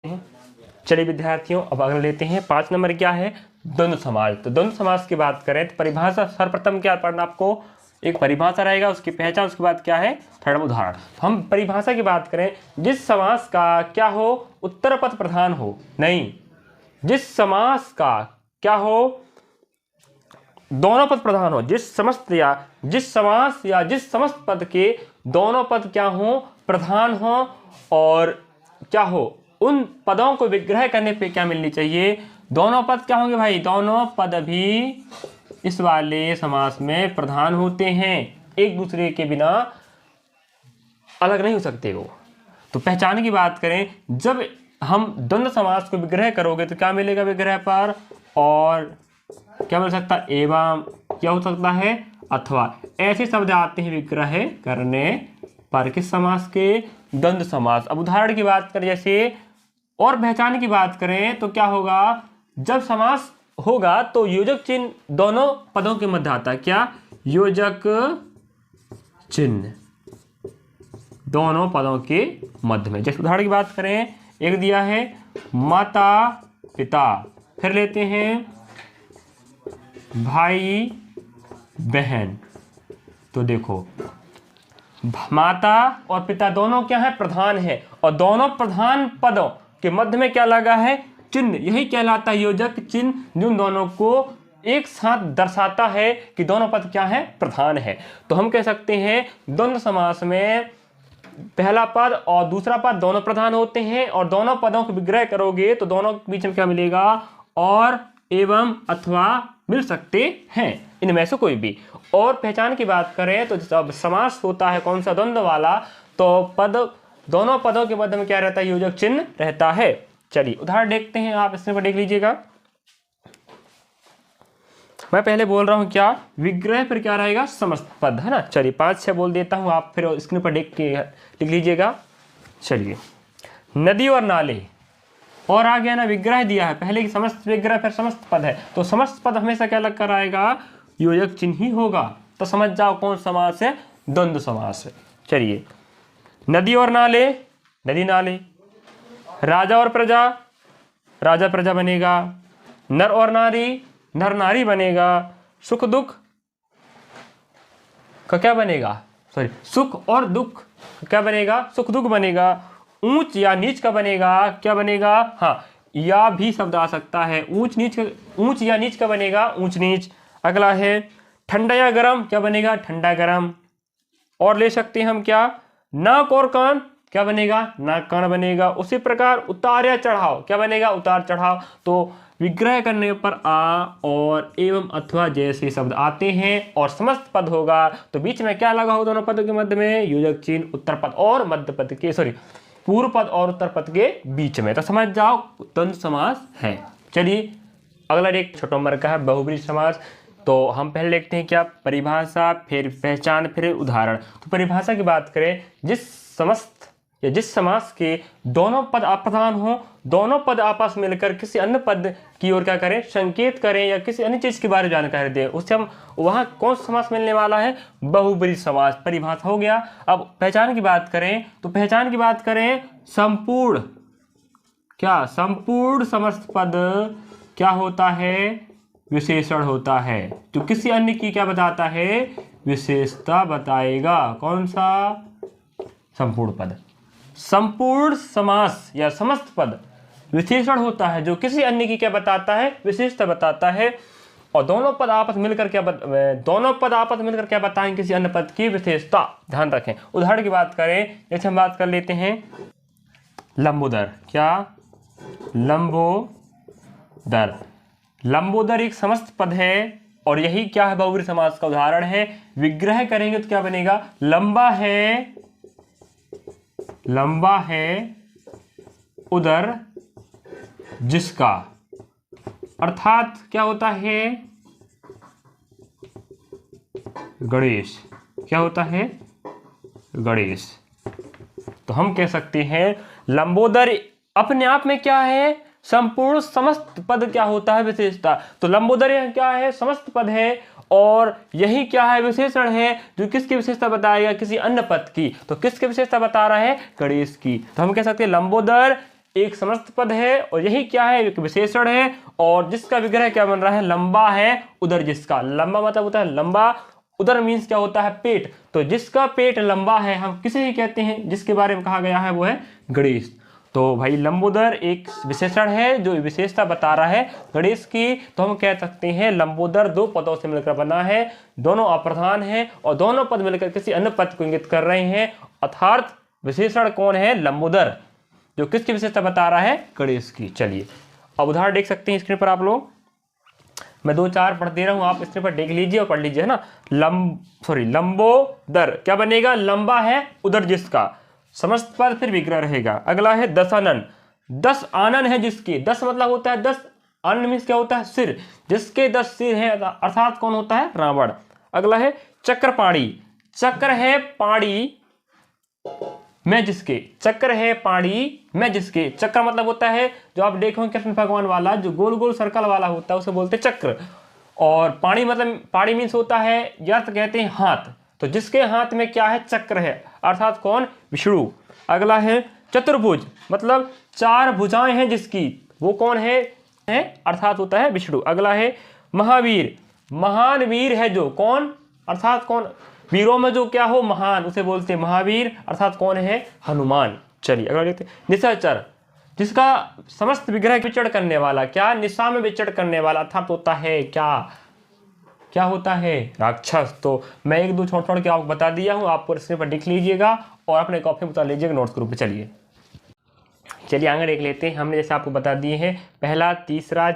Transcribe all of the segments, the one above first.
चलिए विद्यार्थियों, अब अगला लेते हैं 5 नंबर। क्या है? द्वंद्व समास। तो द्वंद्व समास की बात करें तो परिभाषा सर्वप्रथम क्या पढ़ना आपको, एक परिभाषा रहेगा, उसकी पहचान, उसके बाद क्या है थर्ड उदाहरण। तो हम परिभाषा की बात करें, जिस समास का क्या हो, उत्तर पद प्रधान हो, नहीं, जिस समास का क्या हो, दोनों पद प्रधान हो, जिस समस्त या जिस समास या जिस समस्त पद के दोनों पद क्या हो, प्रधान हो, और क्या हो, उन पदों को विग्रह करने पे क्या मिलनी चाहिए, दोनों पद क्या होंगे भाई, दोनों पद भी इस वाले समास में प्रधान होते हैं, एक दूसरे के बिना अलग नहीं हो सकते वो। तो पहचान की बात करें, जब हम द्वंद्व समास को विग्रह करोगे तो क्या मिलेगा विग्रह पर, और क्या मिल सकता है, एवं, क्या हो सकता है, अथवा, ऐसे शब्द आते हैं विग्रह करने पर किस समास के, द्वंद्व समास। अब उदाहरण की बात करें जैसे, और पहचान की बात करें तो क्या होगा, जब समास होगा तो योजक चिन्ह दोनों पदों के मध्य आता है, क्या, योजक चिन्ह दोनों पदों के मध्य में। जैसे उदाहरण की बात करें, एक दिया है माता पिता, फिर लेते हैं भाई बहन। तो देखो माता और पिता दोनों क्या है, प्रधान है, और दोनों प्रधान पदों के मध्य में क्या लगा है, चिन्ह, यही कहलाता है योजक चिन्ह, जिन दोनों को एक साथ दर्शाता है कि दोनों पद क्या है, प्रधान है। तो हम कह सकते हैं द्वंद्व समास में पहला पद और दूसरा पद दोनों प्रधान होते हैं, और दोनों पदों को विग्रह करोगे तो दोनों के बीच में क्या मिलेगा, और, एवं, अथवा मिल सकते हैं, इनमें से कोई भी। और पहचान की बात करें तो जब समास होता है कौन सा, द्वंद्व वाला, तो पद दोनों पदों के मध्य में क्या रहता है, योजक चिन्ह रहता है। चलिए उदाहरण देखते हैं, आप इसमें देख लीजिएगा। मैं पहले बोल रहा हूं क्या, विग्रह पर क्या रहेगा, समस्त पद, है ना। चलिए 5-6 बोल देता हूं, आप फिर स्क्रीन पर लिख लीजिएगा। चलिए, नदी और नाले, और आ गया ना, विग्रह दिया है, पहले की समस्त विग्रह फिर समस्त पद है, तो समस्त पद हमेशा क्या लग कर आएगा, योजक चिन्ह ही होगा। तो समझ जाओ कौन समास है, द्वंद्व समास है। चलिए, नदी और नाले, नदी नाले, राजा और प्रजा, राजा प्रजा बनेगा, नर और नारी, नर नारी बनेगा, सुख दुख का क्या बनेगा, सॉरी, सुख और दुख क्या बनेगा, सुख दुख बनेगा, ऊंच या नीच का बनेगा, क्या बनेगा, हाँ, या भी शब्द आ सकता है, ऊंच नीच, ऊंच या नीच का बनेगा, ऊंच नीच। अगला है ठंडा या गर्म, क्या बनेगा, ठंडा गर्म। और ले सकते हैं हम क्या, नाक और कान, क्या बनेगा, नाक कान बनेगा। उसी प्रकार उतार या चढ़ाव, क्या बनेगा, उतार चढ़ाव। तो विग्रह करने पर आ और एवं अथवा जैसे शब्द आते हैं, और समस्त पद होगा तो बीच में क्या लगा हो, दोनों पदों के मध्य में योजक चिन्ह, उत्तर पद और मध्य पद के, सॉरी, पूर्व पद और उत्तर पद के बीच में। तो समझ जाओ द्वंद्व समास है। चलिए अगला एक छोटा नंबर का है बहुब्रीहि समास। तो हम पहले लिखते हैं क्या, परिभाषा, फिर पहचान, फिर उदाहरण। तो परिभाषा की बात करें, जिस समस्त या जिस समास के दोनों पद अप्रधान हो, दोनों पद आपस में मिलकर किसी अन्य पद की ओर क्या करें, संकेत करें, या किसी अन्य चीज के बारे में जानकारी दें, उससे हम वहां कौन सा समास मिलने वाला है, बहुब्रीहि समास। परिभाषा हो गया। अब पहचान की बात करें तो पहचान की बात करें, संपूर्ण, क्या, संपूर्ण समस्त पद क्या होता है, विशेषण होता है, जो किसी अन्य की क्या बताता है, विशेषता बताएगा। कौन सा, संपूर्ण पद। संपूर्ण समास या समस्त पद विशेषण होता है, जो किसी अन्य की क्या बताता है, विशेषता बताता है। और दोनों पद आपस मिलकर क्या बताएं, किसी अन्य पद की विशेषता। ध्यान रखें। उदाहरण की बात करें, जैसे हम बात कर लेते हैं लंबोदर, क्या, लंबोदर। लंबोदर एक समस्त पद है, और यही क्या है, बहुब्रीहि समास का उदाहरण है। विग्रह करेंगे तो क्या बनेगा, लंबा है, लंबा है उदर जिसका, अर्थात क्या होता है, गणेश, क्या होता है, गणेश। तो हम कह सकते हैं लंबोदर अपने आप में क्या है, संपूर्ण समस्त पद क्या होता है, विशेषता। तो लंबोदर यह क्या है, समस्त पद है, और यही क्या है, विशेषण है, जो किसकी विशेषता बताएगा, किसी अन्य पद की। तो किसकी विशेषता बता रहा है, गणेश की। तो हम कह सकते हैं लंबोदर एक समस्त पद है और यही क्या है, एक विशेषण है, और जिसका विग्रह क्या बन रहा है, लंबा है उदर जिसका। लंबा मतलब होता है लंबा, उदर मीन्स क्या होता है, पेट। तो जिसका पेट लंबा है हम किसे ही कहते हैं, जिसके बारे में कहा गया है वो है गणेश। तो भाई लंबोदर एक विशेषण है जो विशेषता बता रहा है गणेश की। तो हम कह सकते हैं लंबोदर दो पदों से मिलकर बना है, दोनों अप्रधान है और दोनों पद मिलकर किसी अन्य पद को इंगित कर रहे हैं, अर्थात विशेषण कौन है, लंबोदर, जो किसकी विशेषता बता रहा है, गणेश की। चलिए अब उदाहरण देख सकते हैं स्क्रीन पर आप लोग, मैं 2-4 पढ़ दे रहा हूं, आप स्क्रीन पर देख लीजिए और पढ़ लीजिए, है ना। लंबोदर क्या बनेगा, लंबा है उदर जिसका, समस्त पद फिर विग्रह रहेगा। अगला है दशानन, 10 आनन है जिसके, 10 मतलब होता है 10, आनन मीन्स क्या होता है, सिर, जिसके 10 सिर है अर्थात कौन होता है, रावण। अगला है चक्रपाणी, चक्र है पाणी में जिसके, चक्र है पाणी में जिसके, चक्र मतलब होता है जो आप देखो कृष्ण भगवान वाला जो गोल गोल सर्कल वाला होता है उसे बोलते हैं चक्र, और पाणी मतलब पाणी मीन्स होता है या तो कहते हैं हाथ, तो जिसके हाथ में क्या है, चक्र है अर्थात कौन, विष्णु। अगला है चतुर्भुज, मतलब 4 भुजाएं हैं जिसकी, वो कौन है अर्थात होता है विष्णु। अगला है महावीर, महान वीर है जो, कौन अर्थात कौन, वीरों में जो क्या हो महान उसे बोलते हैं महावीर, अर्थात कौन है, हनुमान। चलिए अगला देखते हैं निशाचर, जिसका समस्त विग्रह विचरण करने वाला, क्या निशा में विचरण करने वाला अर्थात होता है क्या होता है, राक्षस। तो मैं 1-2 छोड़ के आपको बता दिया हूं, आप पूरे स्क्रीन पर लिख लीजिएगा और अपने कॉपी में बता लीजिएगा नोट्स ग्रुप पे। चलिए आगे देख लेते हैं। हमने जैसे आपको बता दिए हैं पहला, तीसरा,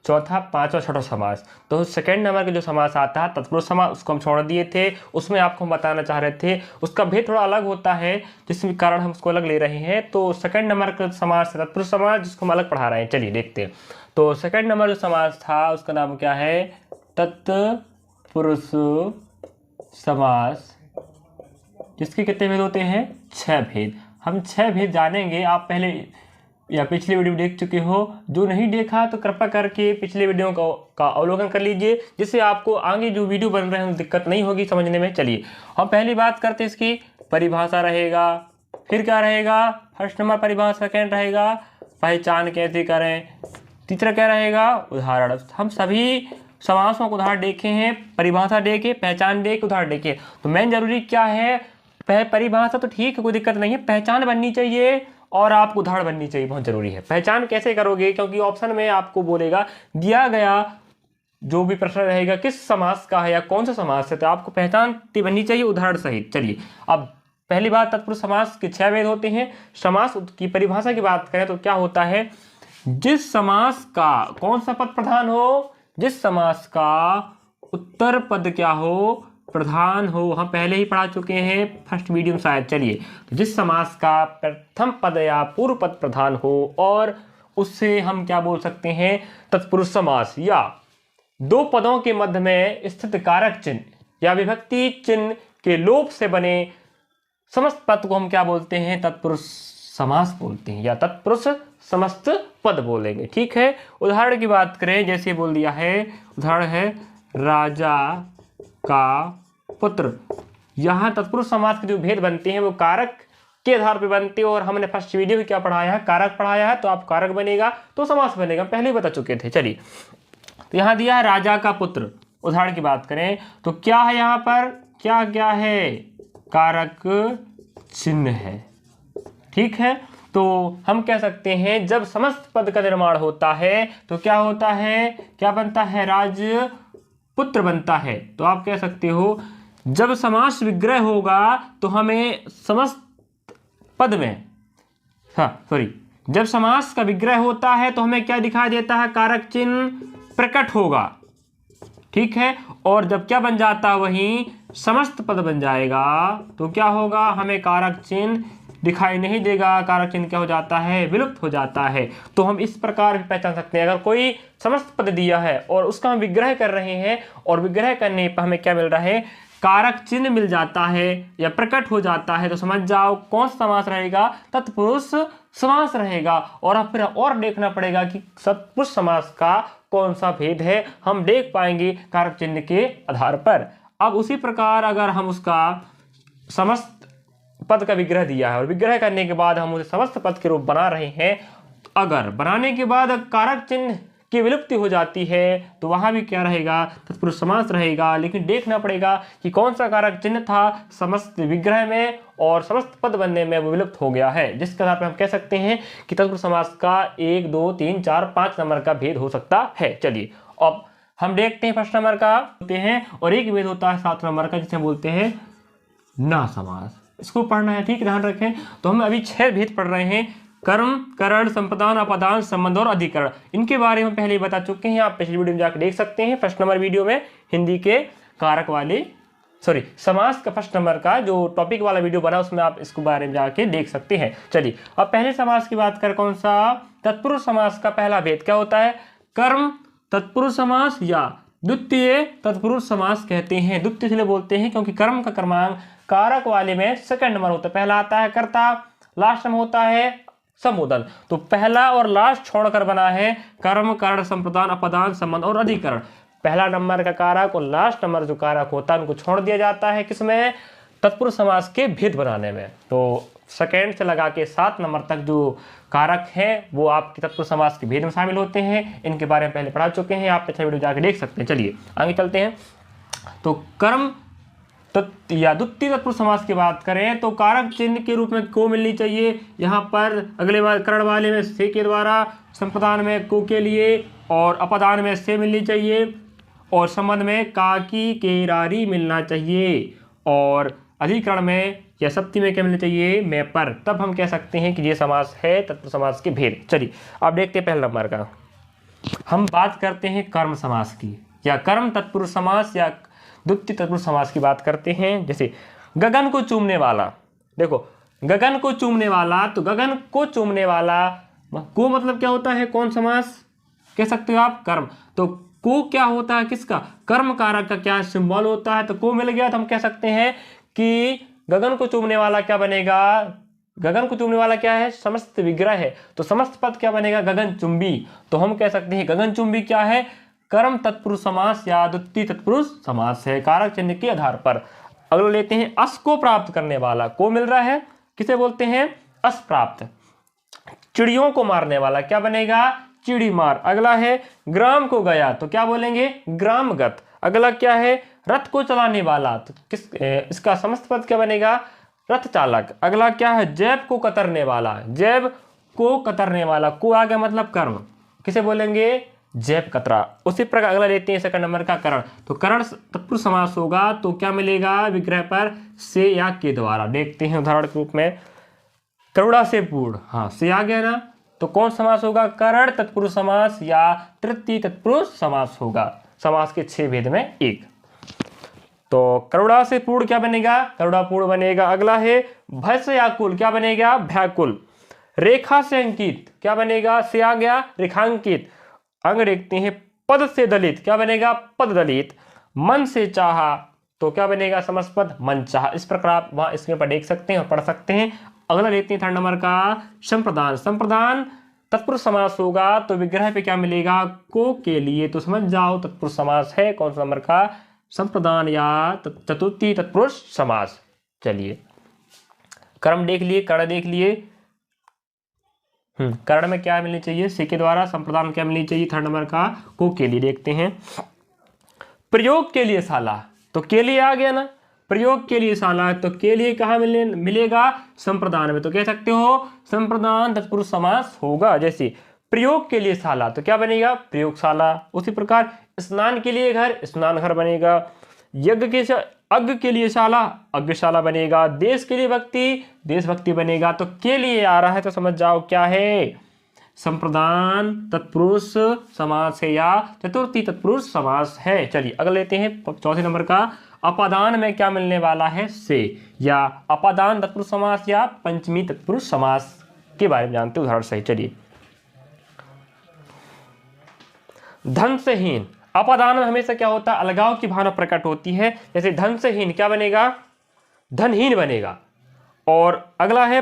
चौथा, पांचवा, छठा समास। तो सेकंड नंबर का जो समास आता है तत्पुरुष समास, उसको हम छोड़ दिए थे, उसमें आपको हम बताना चाह रहे थे, उसका भेद थोड़ा अलग होता है जिस कारण हम उसको अलग ले रहे हैं। तो सेकंड नंबर का समास तत्पुरुष समास, जिसको हम अलग पढ़ा रहे हैं। चलिए देखते हैं। तो सेकंड नंबर जो समास था उसका नाम क्या है, तत्पुरुष समास, जिसके कितने भेद होते हैं, 6 भेद। हम 6 भेद जानेंगे। आप पहले या पिछले वीडियो देख चुके हो, जो नहीं देखा तो कृपया करके पिछले वीडियो का अवलोकन कर लीजिए, जिससे आपको आगे जो वीडियो बन रहे हैं दिक्कत नहीं होगी समझने में। चलिए हम पहली बात करते हैं, इसकी परिभाषा रहेगा, फिर क्या रहेगा, फर्स्ट नंबर परिभाषा, सेकेंड रहेगा पहचान कैसे करें, तीसरा क्या रहेगा, उदाहरण। हम सभी समासों को उदाहरण देखे हैं, परिभाषा देखे, पहचान देखे, उदाहरण देखे। तो मेन जरूरी क्या है, परिभाषा तो ठीक है कोई दिक्कत नहीं है, पहचान बननी चाहिए और आपको उदाहरण बननी चाहिए, बहुत जरूरी है। पहचान कैसे करोगे, क्योंकि ऑप्शन में आपको बोलेगा दिया गया जो भी प्रश्न रहेगा किस समास का है या कौन सा समास है, तो आपको पहचान बननी चाहिए उदाहरण सहित। चलिए अब पहली बात, तत्पुरुष समास के 6 भेद होते हैं। समास की परिभाषा की बात करें तो क्या होता है, जिस समास का कौन सा पद प्रधान हो, जिस समास का उत्तर पद क्या हो, प्रधान हो। हम पहले ही पढ़ा चुके हैं फर्स्ट वीडियो में शायद। चलिए तो जिस समास का प्रथम पद या पूर्व पद प्रधान हो और उससे हम क्या बोल सकते हैं, तत्पुरुष समास। या 2 पदों के मध्य में स्थित कारक चिन्ह या विभक्ति चिन्ह के लोप से बने समस्त पद को हम क्या बोलते हैं, तत्पुरुष समास बोलते हैं या तत्पुरुष समस्त पद बोलेंगे। ठीक है, उदाहरण की बात करें, जैसे बोल दिया है, उदाहरण है राजा का पुत्र। यहाँ तत्पुरुष समास के जो भेद बनते हैं वो कारक के आधार पर बनते हैं, और हमने फर्स्ट वीडियो में क्या पढ़ाया है, कारक पढ़ाया है। तो आप कारक बनेगा तो समास बनेगा, पहले ही बता चुके थे। चलिए तो यहाँ दिया है राजा का पुत्र, उदाहरण की बात करें तो क्या है, यहाँ पर क्या क्या है, कारक चिन्ह है। ठीक है, तो हम कह सकते हैं जब समस्त पद का निर्माण होता है तो क्या होता है, क्या बनता है, राजपुत्र बनता है। तो आप कह सकते हो जब समास विग्रह होगा तो हमें समस्त पद में, जब समास का विग्रह होता है तो हमें क्या दिखाई देता है, कारक चिन्ह प्रकट होगा। ठीक है, और जब क्या बन जाता है, वहीं समस्त पद बन जाएगा तो क्या होगा, हमें कारक चिन्ह दिखाई नहीं देगा, कारक चिन्ह क्या हो जाता है, विलुप्त हो जाता है। तो हम इस प्रकार भी पहचान सकते हैं, अगर कोई समस्त पद दिया है और उसका हम विग्रह कर रहे हैं और विग्रह करने पर हमें क्या मिल रहा है, कारक चिन्ह मिल जाता है या प्रकट हो जाता है, तो समझ जाओ कौन सा समास रहेगा, तत्पुरुष समास रहेगा। और फिर और देखना पड़ेगा कि तत्पुरुष समास का कौन सा भेद है, हम देख पाएंगे कारक चिन्ह के आधार पर। अब उसी प्रकार अगर हम उसका समस्त पद का विग्रह दिया है और विग्रह करने के बाद हम उसे समस्त पद के रूप बना रहे हैं। अगर बनाने के बाद कारक चिन्ह की विलुप्ति हो जाती है तो वहां भी क्या रहेगा, तत्पुरुष समास रहेगा। लेकिन देखना पड़ेगा कि कौन सा कारक चिन्ह था समस्त विग्रह में और समस्त पद बनने में वो विलुप्त हो गया है, जिसके आधार पर हम कह सकते हैं कि तत्पुरुष समास का 1 2 3 4 5 नंबर का भेद हो सकता है। चलिए अब हम देखते हैं फर्स्ट नंबर का होते हैं और एक भेद होता है 7 नंबर का, जिसे बोलते हैं ना समास। इसको पढ़ना है, ठीक, ध्यान रखें। तो हम अभी 6 भेद पढ़ रहे हैं, कर्म, करण, संप्रदान, अपदान, संबंध और अधिकरण। इनके बारे में पहले ही बता चुके हैं, आप पिछली वीडियो में जाकर देख सकते हैं। फर्स्ट नंबर वीडियो में हिंदी के कारक वाले समास का फर्स्ट नंबर का जो टॉपिक वाला वीडियो बना उसमें आप इसके बारे में जाके देख सकते हैं। चलिए अब पहले समास की बात करें, कौन सा, तत्पुरुष समास का पहला भेद क्या होता है, कर्म तत्पुरुष समास या द्वितीय तत्पुरुष समास कहते हैं। द्वितीय इसलिए बोलते हैं क्योंकि कर्म का क्रमांक कारक वाले में सेकंड नंबर होता है, पहला आता है कर्ता, लास्ट में होता है संबोधन। तो पहला और लास्ट छोड़कर बना है कर्म, करण, संप्रदान, अपदान, संबंध और अधिकरण। पहला नंबर का कारक और लास्ट नंबर जो कारक होता है उनको छोड़ दिया जाता है किसमें, तत्पुरुष समास के भेद बनाने में। तो सेकेंड से लगा के 7 नंबर तक जो कारक हैं वो आपके तत्पुरुष समास के भेद में शामिल होते हैं। इनके बारे में पहले पढ़ा चुके हैं, आप पिछले वीडियो जाके देख सकते हैं। चलिए आगे चलते हैं। तो कर्म या द्वितीय तत्पुरुष समास की बात करें तो कारक चिन्ह के रूप में को मिलनी चाहिए। यहाँ पर अगले बार करण वाले में से के द्वारा, संप्रदान में को के लिए और अपदान में से मिलनी चाहिए और संबंध में का की के रारी मिलना चाहिए और अधिकरण में या सप्ती में क्या मिलना चाहिए, में पर। तब हम कह सकते हैं कि ये समास है तत्पुरुष समास के भेद। चलिए अब देखते हैं पहले नंबर का, हम बात करते हैं कर्म समास की या कर्म तत्पुरुष समास या द्वितीय तत्पुरुष समास की बात करते हैं। जैसे गगन को चूमने वाला, देखो गगन को चूमने वाला, तो गगन को चूमने वाला को मतलब क्या होता है, कौन समास कह सकते हो आप, कर्म। तो को क्या होता है, किसका, कर्म कारक का क्या सिंबल होता है। तो को मिल गया तो हम कह सकते हैं कि गगन को चूमने वाला क्या बनेगा, गगन को चूमने वाला क्या है, समस्त विग्रह है। तो समस्त पद क्या बनेगा, गगन चुंबी। तो हम कह सकते हैं गगन चुंबी क्या है, कर्म तत्पुरुष समास या द्वितीय तत्पुरुष समास है कारक चिन्ह के आधार पर। अगला लेते हैं अस को प्राप्त करने वाला, को मिल रहा है, किसे बोलते हैं, अस प्राप्त। चिड़ियों को मारने वाला क्या बनेगा, चिड़ी मार। अगला है ग्राम को गया, तो क्या बोलेंगे, ग्रामगत। अगला क्या है, रथ को चलाने वाला, तो इसका समस्त पद क्या बनेगा, रथ चालक। अगला क्या है, जैब को कतरने वाला, जैब को कतरने वाला, को आ गया मतलब कर्म, किसे बोलेंगे, जैब कतरा। उसी प्रकार अगला लेते हैं सेकंड नंबर का करण। तो करण तत्पुरुष समास होगा तो क्या मिलेगा, विग्रह पर से या के द्वारा। देखते हैं उदाहरण के रूप में, करुणा से पूर्ण, हाँ से आ गया ना, तो कौन समास होगा, करण तत्पुरुष समास या तृतीय तत्पुरुष समास होगा। समास के 6 भेद में एक। तो करुणा से पूर्ण क्या बनेगा, करुणा पूर्ण बनेगा। अगला है भय से आकुल, क्या बनेगा, भयाकुल। रेखा से अंकित क्या बनेगा, से आ गया रेखांकित। अंग देखते हैं, पद से दलित क्या बनेगा, पद दलित। मन से चाहा तो क्या बनेगा, समस्त पद मन चाहा। इस प्रकार आप वहां इसमें पर देख सकते हैं और पढ़ सकते हैं। अगला लेते हैं थर्ड नंबर का संप्रदान। संप्रदान तत्पुरुष समास होगा तो विग्रह पे क्या मिलेगा, को के लिए। तो समझ जाओ तत्पुरुष समास है कौन सा नंबर का, संप्रदान या चतुर्थी तत्पुरुष समास। चलिए कर्म देख लिए, कर्ण देख लिए, कर्ण में क्या मिलनी चाहिए, से के द्वारा। संप्रदान क्या मिलनी चाहिए, थर्ड नंबर का को के लिए। देखते हैं प्रयोग के लिए शाला, तो के लिए आ गया ना, प्रयोग के लिए शाला, तो के लिए कहाँ मिलेगा, संप्रदान में। तो कह सकते हो संप्रदान तत्पुरुष समास होगा। जैसे प्रयोग के लिए शाला तो क्या बनेगा, प्रयोगशाला। उसी प्रकार स्नान के लिए घर, स्नान घर बनेगा। अग्ग के लिए शाला, अग्गशाला बनेगा। देश के लिए भक्ति, देशभक्ति बनेगा। तो के लिए आ रहा है तो समझ जाओ क्या है, संप्रदान तत्पुरुष समास है या चतुर्थी तत्पुरुष समास है। चलिए अगले लेते हैं चौथे नंबर का, अपादान में क्या मिलने वाला है, से या अपादान तत्पुरुष समास या पंचमी तत्पुरुष समास के बारे में जानते उदाहरण सही। चलिए धन से हीन, अपादान में हमेशा क्या होता है, अलगाव की भावना प्रकट होती है। जैसे धन से हीन क्या बनेगा, धनहीन बनेगा। और अगला है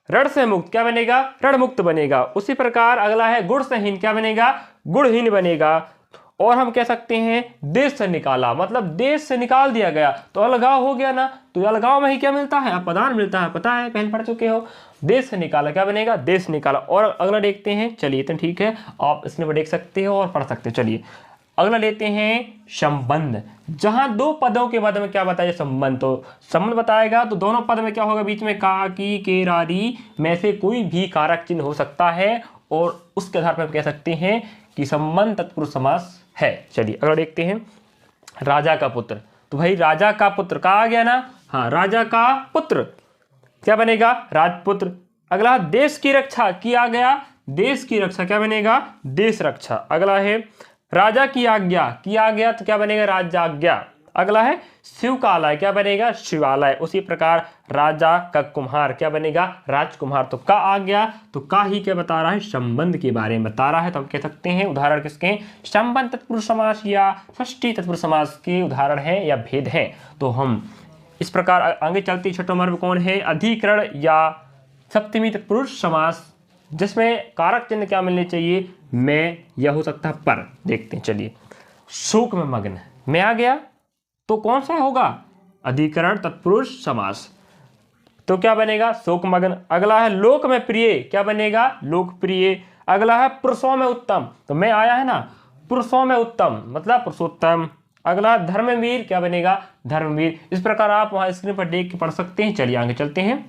ऋण से मुक्त क्या बनेगा, ऋण मुक्त बनेगा। उसी प्रकार अगला है गुण से हीन क्या बनेगा, गुणहीन बनेगा। और हम कह सकते हैं देश से निकाला, मतलब देश से निकाल दिया गया, तो अलगाव हो गया ना, तो अलगाव में ही क्या मिलता है, अपदान मिलता है, पता है, पहले पढ़ चुके हो। देश से निकाला क्या बनेगा, देश निकाला। और अगला देखते हैं, चलिए तो ठीक है, आप इसमें देख सकते हो और पढ़ सकते हो। चलिए अगला लेते हैं संबंध। जहां दो पदों के मध्य में क्या बताया, संबंध, तो संबंध बताएगा तो दोनों पद में क्या होगा, बीच में का, की, के, रारी में से कोई भी कारक चिन्ह हो सकता है, और उसके आधार पर हम कह सकते हैं कि संबंध तत्पुरुष समास है। चलिए अगला देखते हैं, राजा का पुत्र। तो भाई राजा का पुत्र कहा आ गया ना, हाँ, राजा का पुत्र क्या बनेगा, राजपुत्र। अगला देश की रक्षा किया गया, देश की रक्षा क्या बनेगा, देश रक्षा। अगला है राजा की आज्ञा किया गया, तो क्या बनेगा, राजाज्ञा। अगला है शिव का आलय, क्या बनेगा, शिवालय। उसी प्रकार राजा का कुम्हार क्या बनेगा, राजकुमार। तो का आ गया, तो का ही क्या बता रहा है, संबंध के बारे में बता रहा है। तो हम कह सकते हैं उदाहरण किसके, संबंध तत्पुरुष समास या षष्ठी तत्पुरुष समास के उदाहरण है या भेद है। तो हम इस प्रकार आगे चलते, छठा नंबर कौन है, अधिकरण या सप्तमी तत्पुरुष समास, जिसमें कारक चिन्ह क्या मिलने चाहिए, में या हो सकता है पर। देखते हैं, चलिए शोक में मग्न में आ गया तो कौन सा होगा, अधिकरण तत्पुरुष समास, तो क्या बनेगा, शोक मग्न। अगला है लोक में प्रिय, क्या बनेगा, लोकप्रिय। अगला है पुरुषों में उत्तम, तो मैं आया है ना, पुरुषों में उत्तम मतलब पुरुषोत्तम। अगला धर्मवीर, क्या बनेगा, धर्मवीर। इस प्रकार आप वहां स्क्रीन पर देख के पढ़ सकते हैं। चलिए आगे चलते हैं।